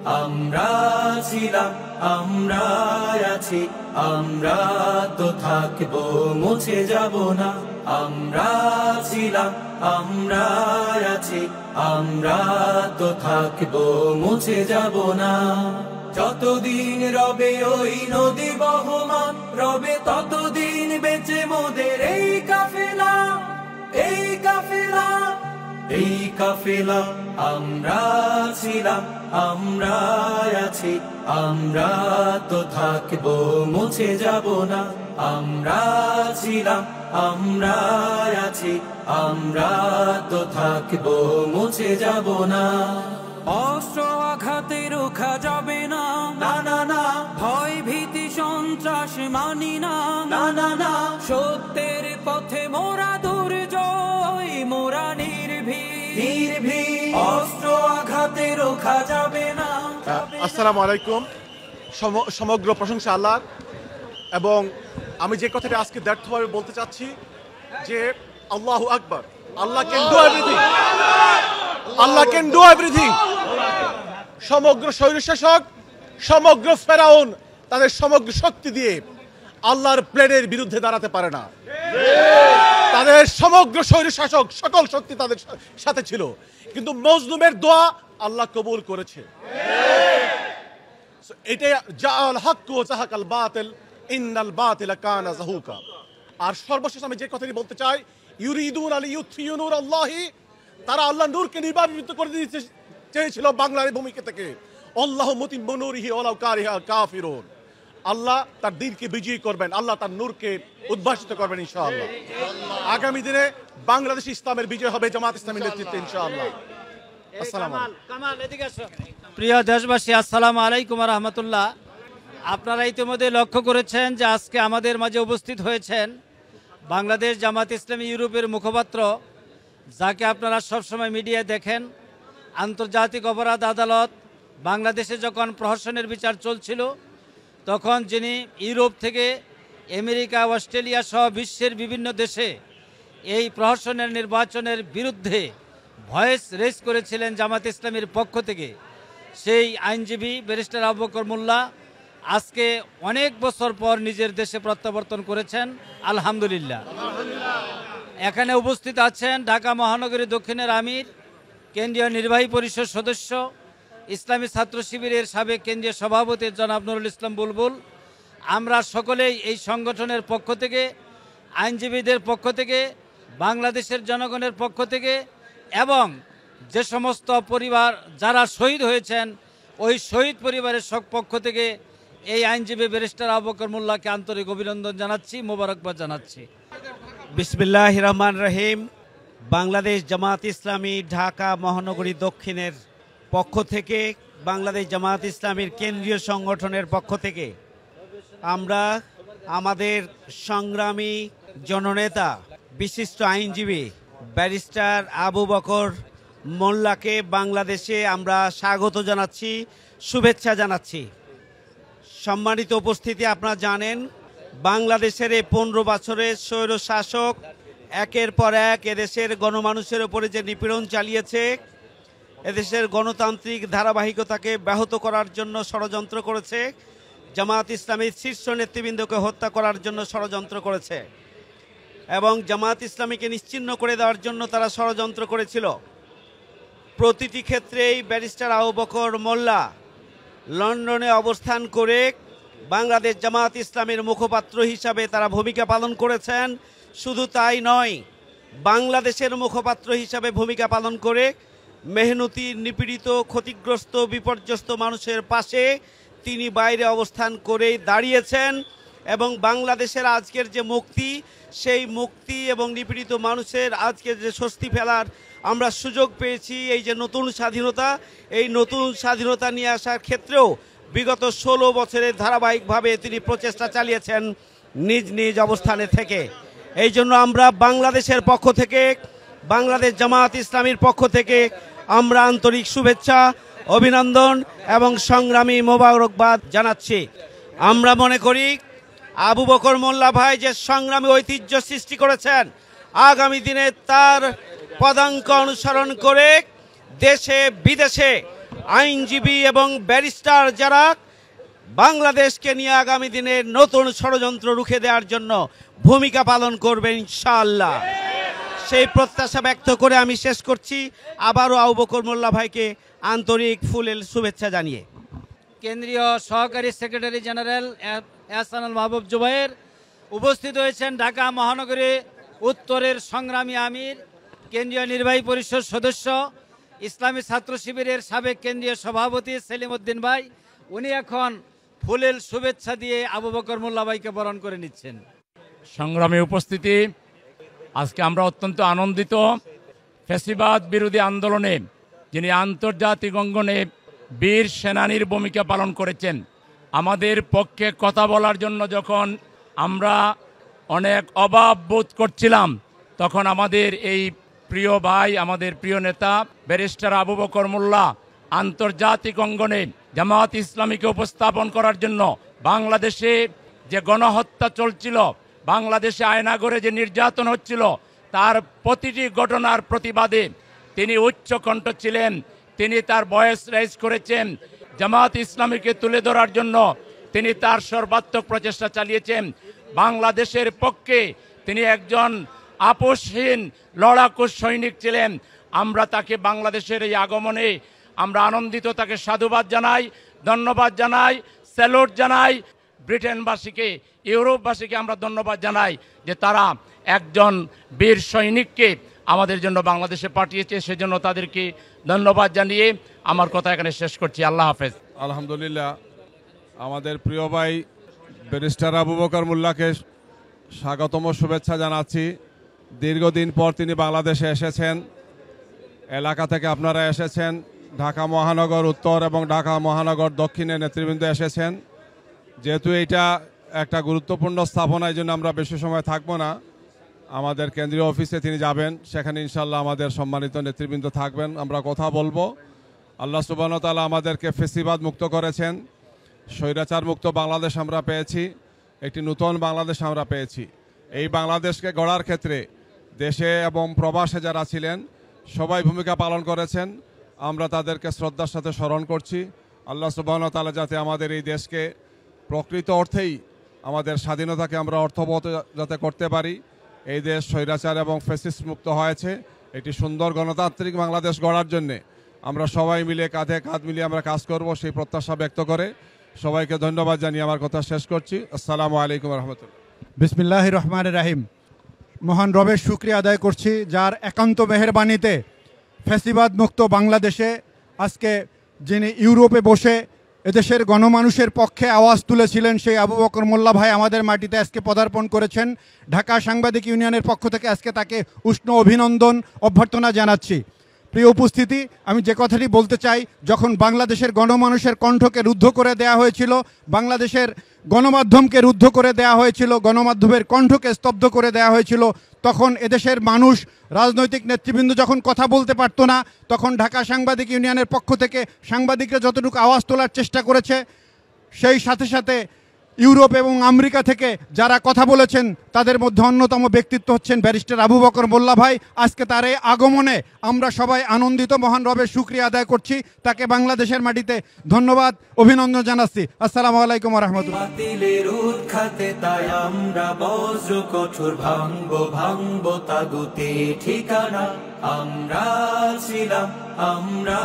আমরা ছিলাম, আমরা আছি, আমরা তো থাকবো, মুছে যাব না। আমরা ছিলাম, আমরা আছি, আমরা তো থাকবো, মুছে যাব না। যতদিন রবে ওই নদী বহমান, রবে ততদিন বেঁচে মোদের এই কাফেলা, এই কাফেলা, এই কাফেলা। আমরা ছিলাম, আমরা আছি, আমরা তো থাকবো, মুছে যাব না। আমরা ছিলাম, আমরা আছি, আমরা তো থাকবো, মুছে যাব না। অস্ত্র আঘাতে রোখা যাবে না, না না না, ভয় ভীতি সন্ত্রাস মানি না, না না না, সত্যের পথে মোরা দুর্জয়, মোরা নির্ভীক, নির্ভীক। অস্ত্র আঘাতে রোখা যাবে না। আসসালামু আলাইকুম। সমগ্র প্রশংসা আল্লাহর। এবং আমি যে কথাটা আজকে ব্যর্থভাবে বলতে চাচ্ছি যে আল্লাহু আকবার, Allah can do everything, Allah can do everything. সমগ্র স্বৈরশাসক, সমগ্র ফেরাউন তাদের সমগ্র শক্তি দিয়ে আল্লাহর প্ল্যানের বিরুদ্ধে দাঁড়াতে পারে না। তাদের সমগ্র স্বৈরশাসক সকল শক্তি তাদের সাথে ছিল, কিন্তু মজলুমের দোয়া আল্লাহ কবুল করেছে। এটাই জাআল হক ওয়া যাহাকাল বাতিল ইন্নাল বাতিলা কানা যাহুকা। আর সর্বশেষ আমি যে কথাটি বলতে চাই, ইউরিদুনা লিইউতফিউ নূরাল্লাহি, তারা আল্লাহর নূরকে নির্বাপিত করে দিতে চেয়েছিল বাংলার ভূমিকা থেকে। আল্লাহু মুতিম্মু নূরিহি ওয়ালাউ কারিহাল কাফিরুন। আল্লাহ তার দ্বীনকে বিজয়ী করবেন, আল্লাহ তার নূরকে উদ্ভাসিত করবেন ইনশাআল্লাহ। আগামী দিনে বাংলাদেশ ইসলামের বিজয় হবে জামাত ইসলামীর নেতৃত্বে ইনশাআল্লাহ। আসসালামু আলাইকুম। প্রিয় দেশবাসী, আসসালামু আলাইকুম ওয়া রাহমাতুল্লাহ। আপনারা ইতিমধ্যে লক্ষ্য করেছেন যে আজকে আমাদের মাঝে উপস্থিত হয়েছেন বাংলাদেশ জামাত ইসলামী ইউরোপের মুখপাত্র, যাকে আপনারা সবসময় মিডিয়ায় দেখেন। আন্তর্জাতিক অপরাধ আদালত বাংলাদেশে যখন প্রহসনের বিচার চলছিল, তখন যিনি ইউরোপ থেকে আমেরিকা, অস্ট্রেলিয়া সহ বিশ্বের বিভিন্ন দেশে এই প্রহসনের নির্বাচনের বিরুদ্ধে ভয়েস রেজ করেছিলেন জামাত ইসলামীর পক্ষ থেকে, সেই আইনজীবী ব্যারিস্টার আবু বকর মোল্লা আজকে অনেক বছর পর নিজের দেশে প্রত্যাবর্তন করেছেন, আলহামদুলিল্লাহ। এখানে উপস্থিত আছেন ঢাকা মহানগরী দক্ষিণের আমির, কেন্দ্রীয় নির্বাহী পরিষদ সদস্য, ইসলামী ছাত্র শিবিরের সাবেক কেন্দ্রীয় সভাপতি জনাব নুরুল ইসলাম বুলবুল। আমরা সকলেই এই সংগঠনের পক্ষ থেকে, আইনজীবীদের পক্ষ থেকে, বাংলাদেশের জনগণের পক্ষ থেকে এবং যে সমস্ত পরিবার যারা শহীদ হয়েছেন ওই শহীদ পরিবারের পক্ষ থেকে এই আইনজীবী ব্যারিস্টার আবু বকর মোল্লাকে আন্তরিক অভিনন্দন জানাচ্ছি, মোবারকবাদ জানাচ্ছি। বিসমিল্লাহির রহমানির রহিম। বাংলাদেশ জামাত ইসলামী ঢাকা মহানগরী দক্ষিণের পক্ষ থেকে, বাংলাদেশ জামাত ইসলামীর কেন্দ্রীয় সংগঠনের পক্ষ থেকে আমরা আমাদের সংগ্রামী জননেতা বিশিষ্ট আইনজীবী ব্যারিস্টার আবু বকর মোল্লাকে বাংলাদেশে আমরা স্বাগত জানাচ্ছি, শুভেচ্ছা জানাচ্ছি। সম্মানিত উপস্থিতি, আপনারা জানেন বাংলাদেশের এই 15 বছরের স্বৈর শাসক একের পর এক এদেশের গণমানুষের উপরে যে নিপীড়ন চালিয়েছে, এদেশের গণতান্ত্রিক ধারাবাহিকতাকে ব্যাহত করার জন্য ষড়যন্ত্র করেছে, জামাত ইসলামীর শীর্ষ নেতৃবৃন্দকে হত্যা করার জন্য ষড়যন্ত্র করেছে এবং জামাত ইসলামীকে নিশ্চিহ্ন করে দেওয়ার জন্য তারা ষড়যন্ত্র করেছিল। প্রতিটি ক্ষেত্রেই ব্যারিস্টার আবু বকর মোল্লা লন্ডনে অবস্থান করে বাংলাদেশ জামাত ইসলামের মুখপাত্র হিসাবে তারা ভূমিকা পালন করেছেন। শুধু তাই নয়, বাংলাদেশের মুখপাত্র হিসাবে ভূমিকা পালন করে মেহনতি, নিপীড়িত, ক্ষতিগ্রস্ত, বিপর্যস্ত মানুষের পাশে তিনি বাইরে অবস্থান করেই দাঁড়িয়েছেন এবং বাংলাদেশের আজকের যে মুক্তি, সেই মুক্তি এবং নিপীড়িত মানুষের আজকের যে স্বস্তি ফেলার আমরা সুযোগ পেয়েছি, এই যে নতুন স্বাধীনতা, এই নতুন স্বাধীনতা নিয়ে আসার ক্ষেত্রেও বিগত 16 বছরে ধারাবাহিকভাবে তিনি প্রচেষ্টা চালিয়েছেন নিজ নিজ অবস্থানে থেকে। এই জন্য আমরা বাংলাদেশের পক্ষ থেকে, বাংলাদেশ জামাত ইসলামীর পক্ষ থেকে আমরা আন্তরিক শুভেচ্ছা, অভিনন্দন এবং সংগ্রামী মোবারকবাদ জানাচ্ছি। আমরা মনে করি আবু বকর মোল্লা ভাই যে সংগ্রামী ঐতিহ্য সৃষ্টি করেছেন, আগামী দিনে তার পদাঙ্ক অনুসরণ করে দেশে বিদেশে আইনজীবী এবং ব্যারিস্টার যারা বাংলাদেশকে নিয়ে আগামী দিনে নতুন ষড়যন্ত্র রুখে দেওয়ার জন্য ভূমিকা পালন করবেন ইনশাআল্লাহ। সেই প্রত্যাশা ব্যক্ত করে আমি শেষ করছি, আবারও আবু বকর মোল্লা ভাইকে আন্তরিক ফুলেল শুভেচ্ছা জানিয়ে। কেন্দ্রীয় সহকারী সেক্রেটারি জেনারেল এহসানুল মাহবুব জুবায়ের, উপস্থিত হয়েছেন ঢাকা মহানগরী উত্তরের সংগ্রামী আমির, কেন্দ্রীয় নির্বাহী পরিষদ সদস্য, ইসলামী ছাত্র শিবিরের সাবেক কেন্দ্রীয় সভাপতি সেলিম উদ্দিন ভাই। উনি এখন ফুলেল শুভেচ্ছা দিয়ে আবু বকর মোল্লা ভাইকে বরণ করে নিচ্ছেন। সংগ্রামী উপস্থিতি, আজকে আমরা অত্যন্ত আনন্দিত। ফ্যাসিবাদ বিরোধী আন্দোলনে যিনি আন্তর্জাতিক অঙ্গনে বীর সেনানীর ভূমিকা পালন করেছেন, আমাদের পক্ষে কথা বলার জন্য যখন আমরা অনেক অভাব বোধ করছিলাম, তখন আমাদের এই প্রিয় ভাই, আমাদের প্রিয় নেতা ব্যারিস্টার আবু বকর মোল্লা আন্তর্জাতিক অঙ্গনে জামাত ইসলামীকে উপস্থাপন করার জন্য, বাংলাদেশে যে গণহত্যা চলছিল, বাংলাদেশে আয়নাগরে যে নির্যাতন হচ্ছিল, তার প্রতিটি ঘটনার প্রতিবাদে তিনি উচ্চকণ্ঠ ছিলেন। তিনি তার ভয়েস রাইজ করেছেন। জামাত ইসলামীকে তুলে ধরার জন্য তিনি তার সর্বাত্মক প্রচেষ্টা চালিয়েছেন। বাংলাদেশের পক্ষে তিনি একজন আপোষহীন লড়াকু সৈনিক ছিলেন। আমরা তাকে বাংলাদেশের এই আগমনে আমরা আনন্দিত, তাকে সাধুবাদ জানাই, ধন্যবাদ জানাই, স্যালুট জানাই। ব্রিটেনবাসীকে, ইউরোপবাসীকে আমরা ধন্যবাদ জানাই যে তারা একজন বীর সৈনিককে আমাদের জন্য বাংলাদেশে পাঠিয়েছে, সেজন্য তাদেরকে ধন্যবাদ জানিয়ে আমার কথা এখানে শেষ করছি। আল্লাহ হাফেজ। আলহামদুলিল্লাহ, আমাদের প্রিয় ভাই ব্যারিস্টার আবু বকর মোল্লাকে স্বাগতম শুভেচ্ছা জানাচ্ছি। দীর্ঘদিন পর তিনি বাংলাদেশে এসেছেন। এলাকা থেকে আপনারা এসেছেন, ঢাকা মহানগর উত্তর এবং ঢাকা মহানগর দক্ষিণে নেতৃবৃন্দ এসেছেন। যেহেতু এইটা একটা গুরুত্বপূর্ণ স্থাপনা, এই জন্য আমরা বেশি সময় থাকবো না। আমাদের কেন্দ্রীয় অফিসে তিনি যাবেন, সেখানে ইনশাল্লাহ আমাদের সম্মানিত নেতৃবৃন্দ থাকবেন, আমরা কথা বলবো। আল্লাহ সুবহানাহু ওয়া তাআলা আমাদেরকে ফেসিবাদ মুক্ত করেছেন, স্বৈরাচার মুক্ত বাংলাদেশ আমরা পেয়েছি, একটি নতুন বাংলাদেশ আমরা পেয়েছি। এই বাংলাদেশকে গড়ার ক্ষেত্রে দেশে এবং প্রবাসে যারা ছিলেন সবাই ভূমিকা পালন করেছেন। আমরা তাদেরকে শ্রদ্ধার সাথে স্মরণ করছি। আল্লাহ সুবহানাহু ওয়া তাআলা যাতে আমাদের এই দেশকে প্রকৃত অর্থেই আমাদের স্বাধীনতাকে আমরা অর্থবহ যাতে করতে পারি। এই দেশ স্বৈরাচার এবং ফ্যাসিস্ট মুক্ত হয়েছে। একটি সুন্দর গণতান্ত্রিক বাংলাদেশ গড়ার জন্যে আমরা সবাই মিলে কাঁধে কাঁধ মিলিয়ে আমরা কাজ করব, সেই প্রত্যাশা ব্যক্ত করে সবাইকে ধন্যবাদ জানিয়ে আমার কথা শেষ করছি। আসসালামু আলাইকুম রহমতুল্লাহ। বিসমিল্লাহির রহমানির রহিম। মহান রবের শুকরিয়া আদায় করছি, যার একান্ত মেহেরবানিতে ফ্যাসিবাদ মুক্ত বাংলাদেশে আজকে যিনি ইউরোপে বসে এদেশের গণমানুষের পক্ষে আওয়াজ তুলেছিলেন, সেই আবু বকর মোল্লা ভাই আমাদের মাটিতে আজকে পদার্পণ করেছেন। ঢাকা সাংবাদিক ইউনিয়নের পক্ষ থেকে আজকে তাকে উষ্ণ অভিনন্দন অভ্যর্থনা জানাচ্ছি। প্রিয় উপস্থিতি, আমি যে কথাটি বলতে চাই, যখন বাংলাদেশের গণমানুষের কণ্ঠকে রুদ্ধ করে দেয়া হয়েছিল, বাংলাদেশের গণমাধ্যমকে রুদ্ধ করে দেয়া হয়েছিল, গণমাধ্যমের কণ্ঠকে স্তব্ধ করে দেয়া হয়েছিল, তখন এদেশের মানুষ, রাজনৈতিক নেতৃবৃন্দ যখন কথা বলতে পারত না, তখন ঢাকা সাংবাদিক ইউনিয়নের পক্ষ থেকে সাংবাদিকরা যতটুকু আওয়াজ তোলার চেষ্টা করেছে, সেই সাথে সাথে ইউরোপ এবং আমেরিকা থেকে যারা কথা বলেছেন তাদের মধ্যে অন্যতম ব্যক্তিত্ব হচ্ছেন ব্যারিস্টার আবু বকর মোল্লা ভাই। আজকে তার এই আগমনে আমরা সবাই আনন্দিত, মহান রবের শুকরিয়া আদায় করছি, তাকে বাংলাদেশের মাটিতে ধন্যবাদ অভিনন্দন জানাচ্ছি। আসসালামু আলাইকুম ওয়া রাহমাতুল্লাহ। বাতিলের উৎখাতে তাই আমরা বজ্র কঠোর ভাঙবো তাগুতে ঠিকানা। আমরা ছিলাম, আমরা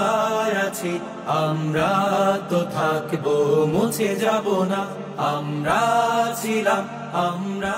আছি, আমরা তো থাকবো, মুছে যাব না। আমরা ছিলাম, আমরা